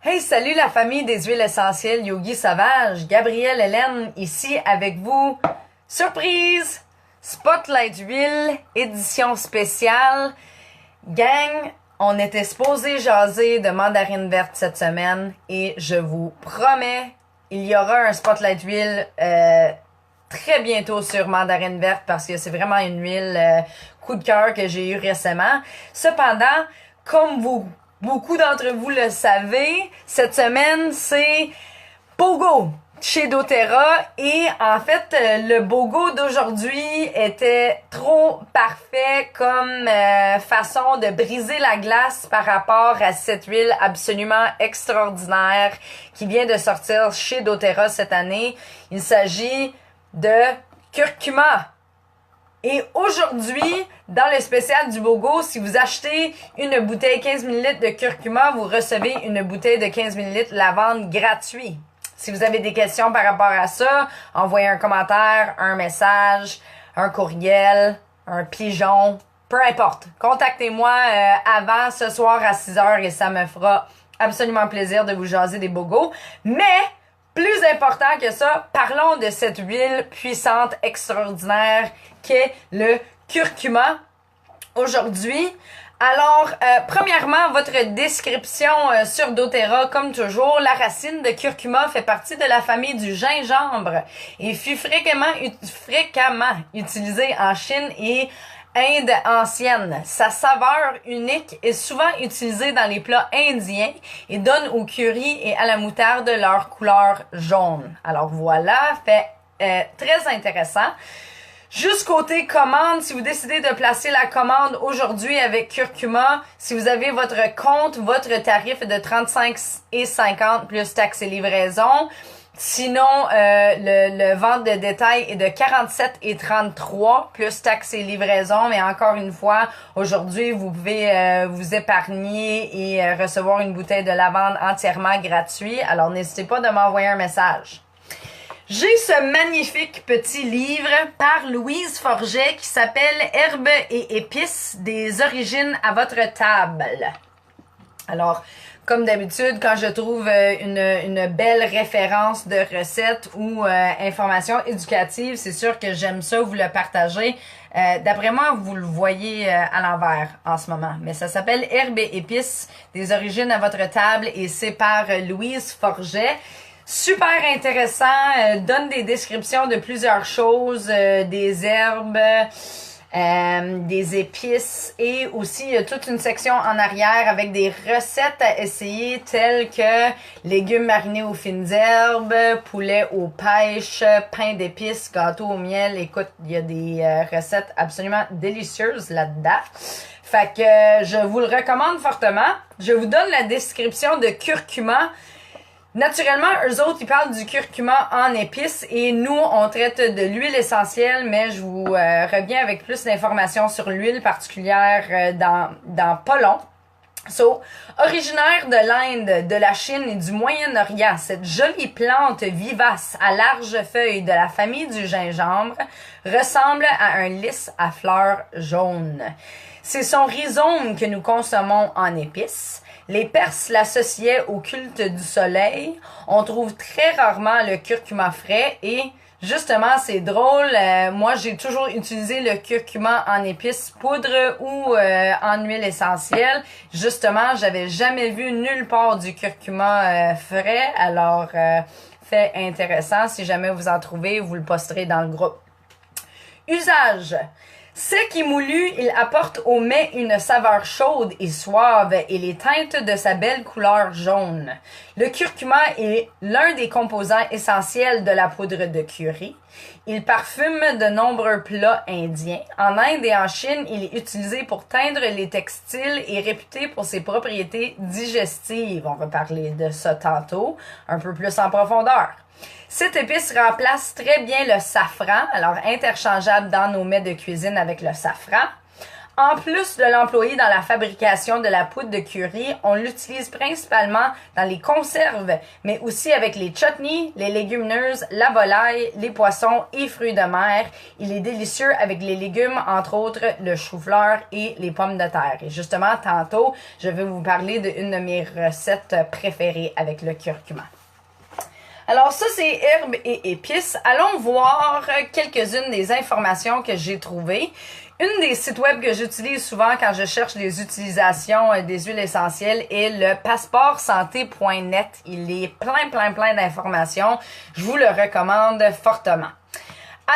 Hey, salut la famille des huiles essentielles Yogi Sauvage, Gabrielle Hélène ici avec vous. Surprise! Spotlight Huile, édition spéciale. Gang, on était supposé jaser de mandarine verte cette semaine et je vous promets, il y aura un Spotlight Huile très bientôt sur mandarine verte parce que c'est vraiment une huile coup de cœur que j'ai eu récemment. Cependant, comme beaucoup d'entre vous le savez, cette semaine, c'est Bogo chez doTERRA et en fait, le Bogo d'aujourd'hui était trop parfait comme façon de briser la glace par rapport à cette huile absolument extraordinaire qui vient de sortir chez doTERRA cette année. Il s'agit de curcuma. Et aujourd'hui, dans le spécial du Bogo, si vous achetez une bouteille 15 ml de curcuma, vous recevez une bouteille de 15 ml lavande gratuit. Si vous avez des questions par rapport à ça, envoyez un commentaire, un message, un courriel, un pigeon, peu importe. Contactez-moi avant ce soir à 6h et ça me fera absolument plaisir de vous jaser des Bogos. Mais plus important que ça, parlons de cette huile puissante, extraordinaire qu'est le curcuma aujourd'hui. Alors, premièrement, votre description sur doTERRA, comme toujours, la racine de curcuma fait partie de la famille du gingembre et fut fréquemment utilisée en Chine et Inde ancienne. Sa saveur unique est souvent utilisée dans les plats indiens et donne au curry et à la moutarde leur couleur jaune. Alors voilà, fait très intéressant. Juste côté commande, si vous décidez de placer la commande aujourd'hui avec curcuma, si vous avez votre compte, votre tarif est de 35,50 plus taxes et livraison. Sinon, le vente de détail est de 47,33 plus taxes et livraison. Mais encore une fois, aujourd'hui, vous pouvez vous épargner et recevoir une bouteille de lavande entièrement gratuite. Alors, n'hésitez pas de m'envoyer un message. J'ai ce magnifique petit livre par Louise Forget qui s'appelle Herbes et épices des origines à votre table. Alors, comme d'habitude, quand je trouve une belle référence de recette ou information éducative, c'est sûr que j'aime ça vous le partager. D'après moi, vous le voyez à l'envers en ce moment. Mais ça s'appelle Herbes et épices des origines à votre table et c'est par Louise Forget. Super intéressant, donne des descriptions de plusieurs choses, des herbes, des épices et aussi il y a toute une section en arrière avec des recettes à essayer telles que légumes marinés aux fines herbes, poulet aux pêches, pain d'épices, gâteau au miel. Écoute, il y a des recettes absolument délicieuses là-dedans. Fait que je vous le recommande fortement. Je vous donne la description de curcuma. Naturellement, eux autres, ils parlent du curcuma en épices et nous, on traite de l'huile essentielle, mais je vous reviens avec plus d'informations sur l'huile particulière dans pas long. Originaire de l'Inde, de la Chine et du Moyen-Orient, cette jolie plante vivace à larges feuilles de la famille du gingembre ressemble à un lys à fleurs jaunes. C'est son rhizome que nous consommons en épices. Les Perses l'associaient au culte du soleil. On trouve très rarement le curcuma frais et justement, c'est drôle. Moi, j'ai toujours utilisé le curcuma en épices poudre ou en huile essentielle. Justement, j'avais jamais vu nulle part du curcuma frais. Alors, fait intéressant. Si jamais vous en trouvez, vous le posterez dans le groupe. Usage. Sec et moulu, il apporte au mets une saveur chaude et suave et les teintes de sa belle couleur jaune. Le curcuma est l'un des composants essentiels de la poudre de curry. Il parfume de nombreux plats indiens. En Inde et en Chine, il est utilisé pour teindre les textiles et réputé pour ses propriétés digestives. On va parler de ça tantôt, un peu plus en profondeur. Cette épice remplace très bien le safran, alors interchangeable dans nos mets de cuisine avec le safran. En plus de l'employer dans la fabrication de la poudre de curry, on l'utilise principalement dans les conserves, mais aussi avec les chutneys, les légumineuses, la volaille, les poissons et fruits de mer. Il est délicieux avec les légumes, entre autres le chou-fleur et les pommes de terre. Et justement, tantôt, je vais vous parler d'une de mes recettes préférées avec le curcuma. Alors ça, c'est herbes et épices. Allons voir quelques-unes des informations que j'ai trouvées. Une des sites web que j'utilise souvent quand je cherche les utilisations des huiles essentielles est le passeportsanté.net. Il est plein d'informations. Je vous le recommande fortement.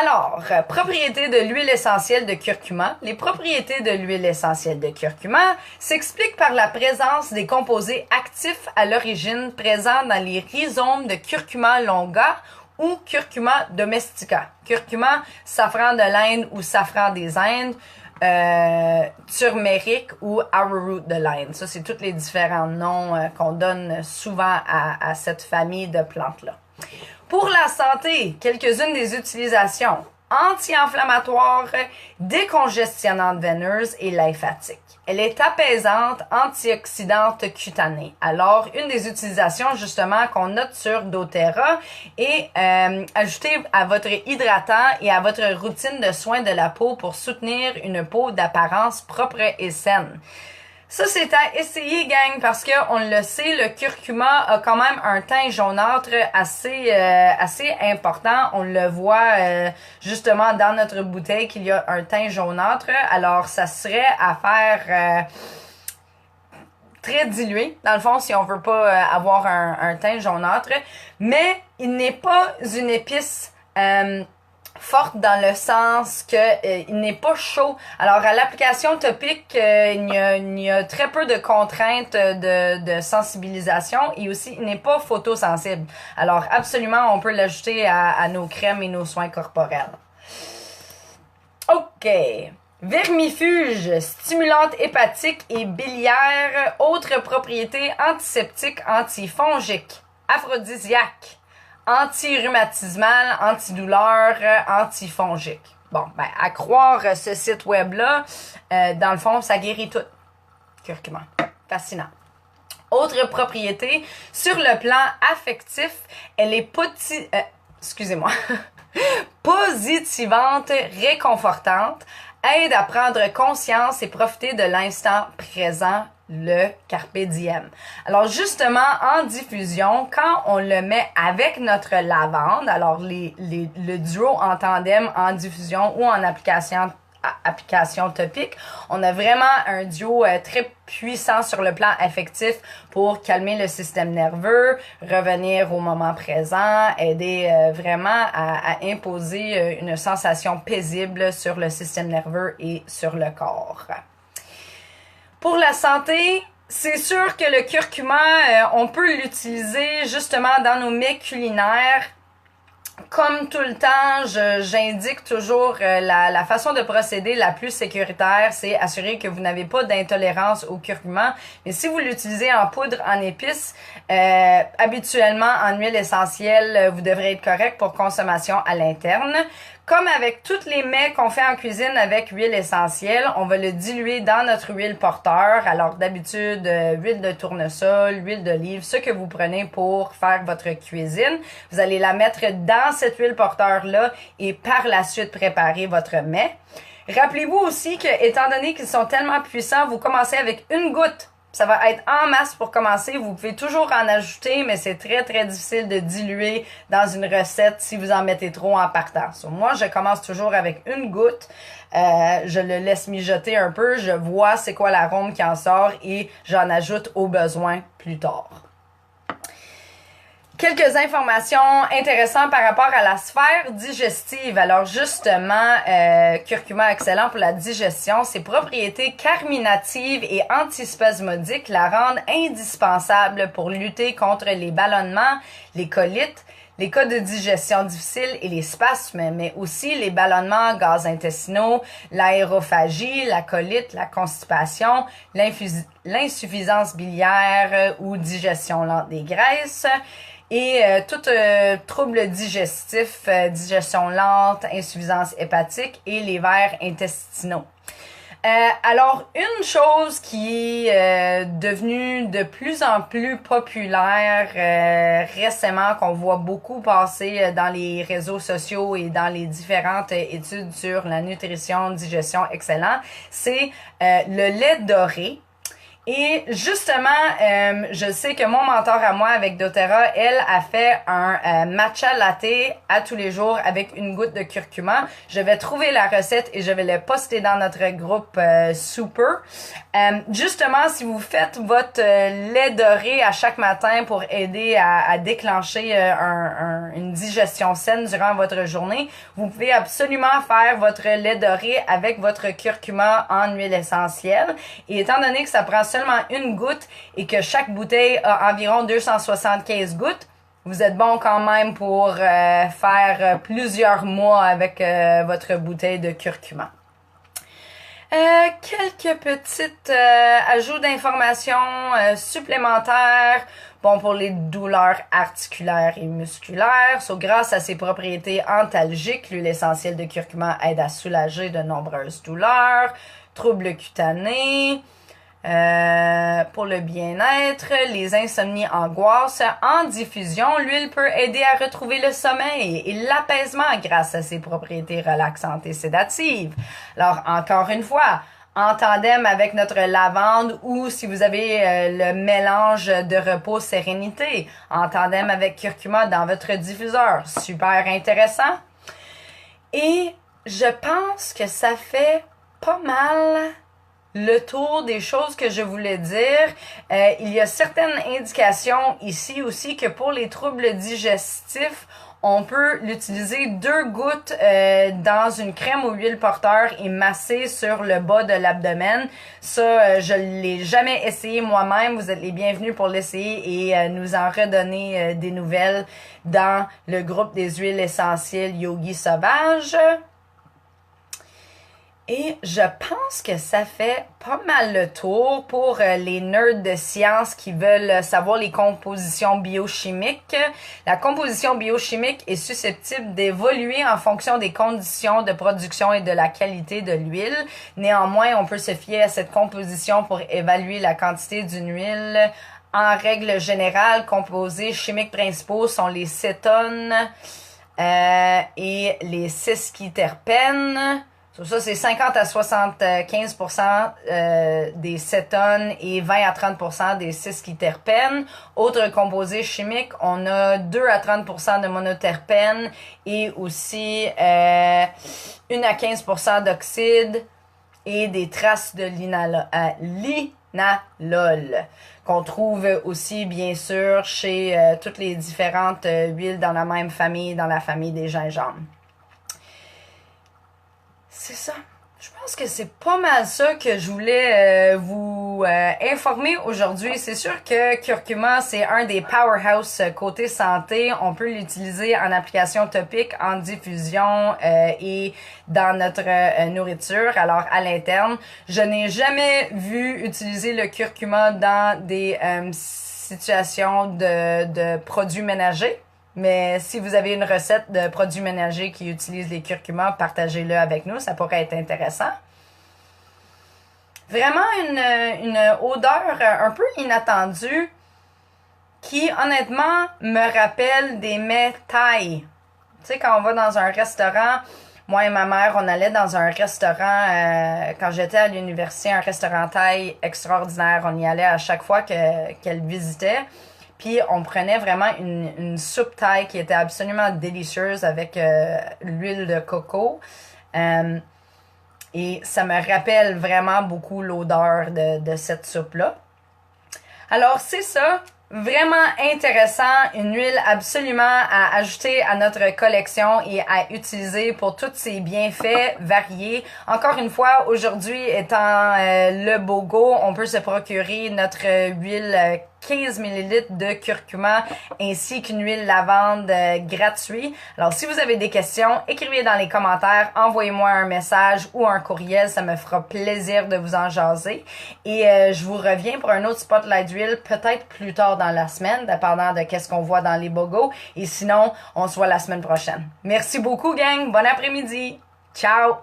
Alors, propriétés de l'huile essentielle de curcuma. Les propriétés de l'huile essentielle de curcuma s'expliquent par la présence des composés actifs à l'origine présents dans les rhizomes de Curcuma longa ou Curcuma domestica. Curcuma, safran de l'Inde ou safran des Indes, turmeric ou arrowroot de l'Inde. Ça, c'est tous les différents noms qu'on donne souvent à cette famille de plantes-là. Pour la santé, quelques-unes des utilisations: anti-inflammatoire, décongestionnante veineuse et lymphatique. Elle est apaisante, antioxydante cutanée. Alors, une des utilisations justement qu'on note sur doTERRA est ajouter à votre hydratant et à votre routine de soins de la peau pour soutenir une peau d'apparence propre et saine. Ça, c'est à essayer, gang, parce que on le sait, le curcuma a quand même un teint jaunâtre assez important. On le voit justement dans notre bouteille qu'il y a un teint jaunâtre. Alors, ça serait à faire très dilué, dans le fond, si on veut pas avoir un teint jaunâtre. Mais il n'est pas une épice forte dans le sens que il n'est pas chaud. Alors à l'application topique, il y a très peu de contraintes de sensibilisation et aussi il n'est pas photosensible. Alors absolument, on peut l'ajouter à nos crèmes et nos soins corporels. OK. Vermifuge, stimulante hépatique et biliaire, autres propriétés antiseptiques, antifongiques, aphrodisiaque, anti-rhumatismal, antidouleur, antifongique. Bon, ben, à croire ce site web-là, dans le fond, ça guérit tout. Curcuma. Fascinant. Autre propriété, sur le plan affectif, elle est positivante, réconfortante, aide à prendre conscience et profiter de l'instant présent, le carpe diem. Alors justement, en diffusion, quand on le met avec notre lavande, alors le duo en tandem en diffusion ou en application topique, on a vraiment un duo très puissant sur le plan affectif pour calmer le système nerveux, revenir au moment présent, aider vraiment à imposer une sensation paisible sur le système nerveux et sur le corps. Pour la santé, c'est sûr que le curcuma, on peut l'utiliser justement dans nos mets culinaires. Comme tout le temps, j'indique toujours la façon de procéder la plus sécuritaire, c'est assurer que vous n'avez pas d'intolérance au curcuma. Mais si vous l'utilisez en poudre, en épices, habituellement en huile essentielle, vous devrez être correct pour consommation à l'interne. Comme avec tous les mets qu'on fait en cuisine avec huile essentielle, on va le diluer dans notre huile porteur. Alors d'habitude, huile de tournesol, huile d'olive, ce que vous prenez pour faire votre cuisine. Vous allez la mettre dans cette huile porteur-là et par la suite préparer votre mets. Rappelez-vous aussi que, étant donné qu'ils sont tellement puissants, vous commencez avec une goutte. Ça va être en masse pour commencer. Vous pouvez toujours en ajouter, mais c'est très difficile de diluer dans une recette si vous en mettez trop en partant. Moi, je commence toujours avec une goutte. Je le laisse mijoter un peu. Je vois c'est quoi l'arôme qui en sort et j'en ajoute au besoin plus tard. Quelques informations intéressantes par rapport à la sphère digestive. Alors justement, curcuma excellent pour la digestion. Ses propriétés carminatives et antispasmodiques la rendent indispensable pour lutter contre les ballonnements, les colites, les cas de digestion difficile et les spasmes, mais aussi les ballonnements gaz intestinaux, l'aérophagie, la colite, la constipation, l'insuffisance biliaire ou digestion lente des graisses. Et tout trouble digestif, digestion lente, insuffisance hépatique et les vers intestinaux. Alors, une chose qui est devenue de plus en plus populaire récemment, qu'on voit beaucoup passer dans les réseaux sociaux et dans les différentes études sur la nutrition, digestion excellent, c'est le lait doré. Et justement, je sais que mon mentor à moi avec doTERRA, elle a fait un matcha latte à tous les jours avec une goutte de curcuma. Je vais trouver la recette et je vais le poster dans notre groupe Super. Justement, si vous faites votre lait doré à chaque matin pour aider à déclencher une digestion saine durant votre journée, vous pouvez absolument faire votre lait doré avec votre curcuma en huile essentielle. Et étant donné que ça prend seulement une goutte et que chaque bouteille a environ 275 gouttes, vous êtes bon quand même pour faire plusieurs mois avec votre bouteille de curcuma. Quelques petites ajouts d'informations supplémentaires. Bon, pour les douleurs articulaires et musculaires. Grâce à ses propriétés antalgiques, l'huile essentielle de curcuma aide à soulager de nombreuses douleurs, troubles cutanés. Pour le bien-être, les insomnies, angoisses, en diffusion, l'huile peut aider à retrouver le sommeil et l'apaisement grâce à ses propriétés relaxantes et sédatives. Alors, encore une fois, en tandem avec notre lavande ou si vous avez le mélange de repos-sérénité, en tandem avec curcuma dans votre diffuseur. Super intéressant. Et je pense que ça fait pas mal le tour des choses que je voulais dire. Il y a certaines indications ici aussi que pour les troubles digestifs, on peut l'utiliser 2 gouttes dans une crème aux huiles porteur et masser sur le bas de l'abdomen. Ça, je l'ai jamais essayé moi-même. Vous êtes les bienvenus pour l'essayer et nous en redonner des nouvelles dans le groupe des huiles essentielles Yogi Sauvage. Et je pense que ça fait pas mal le tour pour les nerds de science qui veulent savoir les compositions biochimiques. La composition biochimique est susceptible d'évoluer en fonction des conditions de production et de la qualité de l'huile. Néanmoins, on peut se fier à cette composition pour évaluer la quantité d'une huile. En règle générale, composés chimiques principaux sont les cétones et les sesquiterpènes. Ça, c'est 50 à 75% des cétones et 20 à 30% des sesquiterpènes. Autres composés chimiques, on a 2 à 30% de monoterpènes et aussi 1 à 15% d'oxyde et des traces de linalol qu'on trouve aussi, bien sûr, chez toutes les différentes huiles dans la même famille, dans la famille des gingembre. C'est ça. Je pense que c'est pas mal ça que je voulais vous informer aujourd'hui. C'est sûr que curcuma, c'est un des powerhouse côté santé. On peut l'utiliser en application topique, en diffusion et dans notre nourriture, alors à l'interne. Je n'ai jamais vu utiliser le curcuma dans des situations de produits ménagers. Mais si vous avez une recette de produits ménagers qui utilisent les curcumas, partagez-le avec nous, ça pourrait être intéressant. Vraiment une odeur un peu inattendue qui, honnêtement, me rappelle des mets thaï. Tu sais, quand on va dans un restaurant, moi et ma mère, on allait dans un restaurant, quand j'étais à l'université, un restaurant thaï extraordinaire. On y allait à chaque fois qu'elle visitait. Puis on prenait vraiment une soupe thaï qui était absolument délicieuse avec l'huile de coco. Et ça me rappelle vraiment beaucoup l'odeur de cette soupe-là. Alors c'est ça. Vraiment intéressant, une huile absolument à ajouter à notre collection et à utiliser pour tous ses bienfaits variés. Encore une fois, aujourd'hui étant le BOGO, on peut se procurer notre huile 15 ml de curcuma ainsi qu'une huile lavande gratuite. Alors si vous avez des questions, écrivez dans les commentaires, envoyez-moi un message ou un courriel, ça me fera plaisir de vous en jaser. Et je vous reviens pour un autre spotlight d'huile peut-être plus tard dans la semaine, dépendant de qu'est-ce qu'on voit dans les BOGO. Et sinon, on se voit la semaine prochaine. Merci beaucoup, gang. Bon après-midi. Ciao!